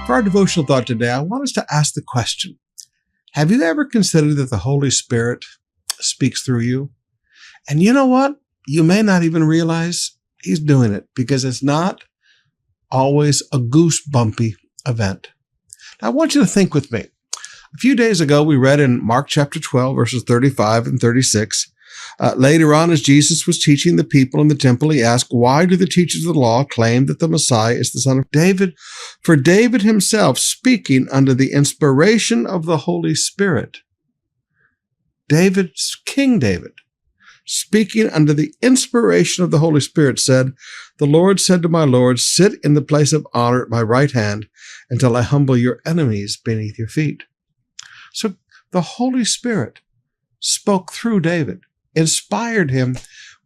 For our devotional thought today, I want us to ask the question, have you ever considered that the Holy Spirit speaks through you? And you know what? You may not even realize he's doing it because it's not always a goosebumpy event. Now, I want you to think with me. A few days ago, we read in Mark chapter 12, verses 35 and 36. Later on, as Jesus was teaching the people in the temple, he asked, why do the teachers of the law claim that the Messiah is the son of David? For David himself, speaking under the inspiration of the Holy Spirit, King David, speaking under the inspiration of the Holy Spirit, said, the Lord said to my Lord, sit in the place of honor at my right hand until I humble your enemies beneath your feet. So the Holy Spirit spoke through David, inspired him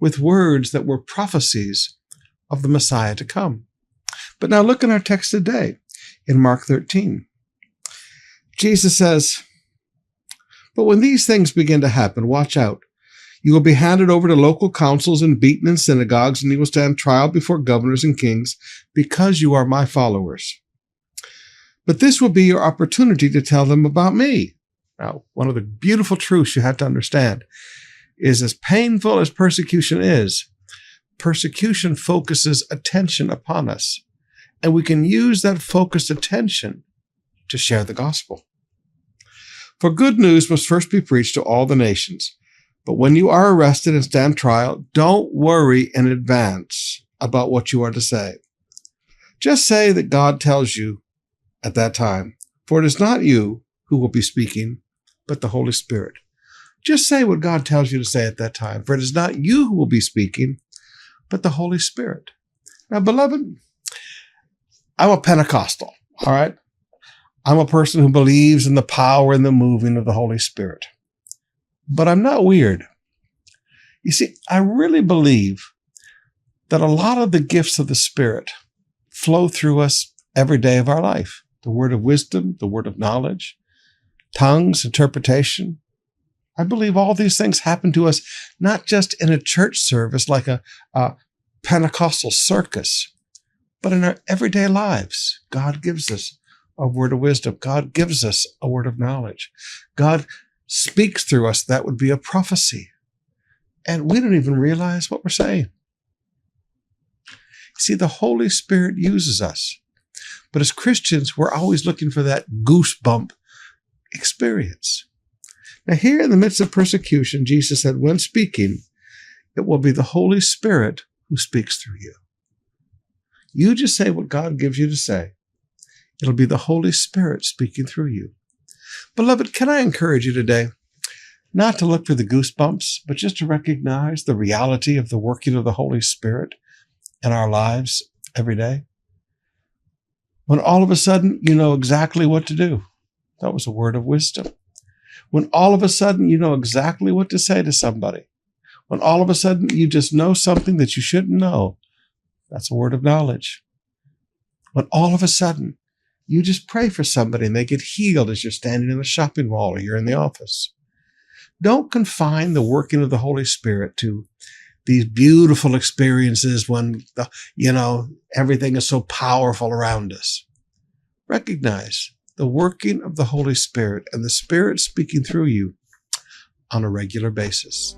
with words that were prophecies of the Messiah to come. But now look in our text today in Mark 13. Jesus says, but when these things begin to happen, watch out. You will be handed over to local councils and beaten in synagogues, and you will stand trial before governors and kings because you are my followers. But this will be your opportunity to tell them about me. Now, one of the beautiful truths you have to understand is as painful as persecution is, persecution focuses attention upon us, and we can use that focused attention to share the gospel. For good news must first be preached to all the nations. But when you are arrested and stand trial, don't worry in advance about what you are to say. Just say that God tells you at that time, for it is not you who will be speaking, but the Holy Spirit. Just say what God tells you to say at that time, for it is not you who will be speaking, but the Holy Spirit. Now, beloved, I'm a Pentecostal, all right? I'm a person who believes in the power and the moving of the Holy Spirit. But I'm not weird. You see, I really believe that a lot of the gifts of the Spirit flow through us every day of our life. The word of wisdom, the word of knowledge, tongues, interpretation. I believe all these things happen to us, not just in a church service like a Pentecostal circus, but in our everyday lives. God gives us a word of wisdom. God gives us a word of knowledge. God speaks through us. That would be a prophecy. And we don't even realize what we're saying. See, the Holy Spirit uses us. But as Christians, we're always looking for that goosebump experience. Now, here in the midst of persecution, Jesus said, when speaking, it will be the Holy Spirit who speaks through you. You just say what God gives you to say. It'll be the Holy Spirit speaking through you. Beloved, can I encourage you today not to look for the goosebumps, but just to recognize the reality of the working of the Holy Spirit in our lives every day? When all of a sudden you know exactly what to do. That was a word of wisdom. When all of a sudden you know exactly what to say to somebody. When all of a sudden you just know something that you shouldn't know. That's a word of knowledge. When all of a sudden you just pray for somebody and they get healed as you're standing in the shopping mall or you're in the office. Don't confine the working of the Holy Spirit to these beautiful experiences when, everything is so powerful around us. Recognize the working of the Holy Spirit and the Spirit speaking through you on a regular basis.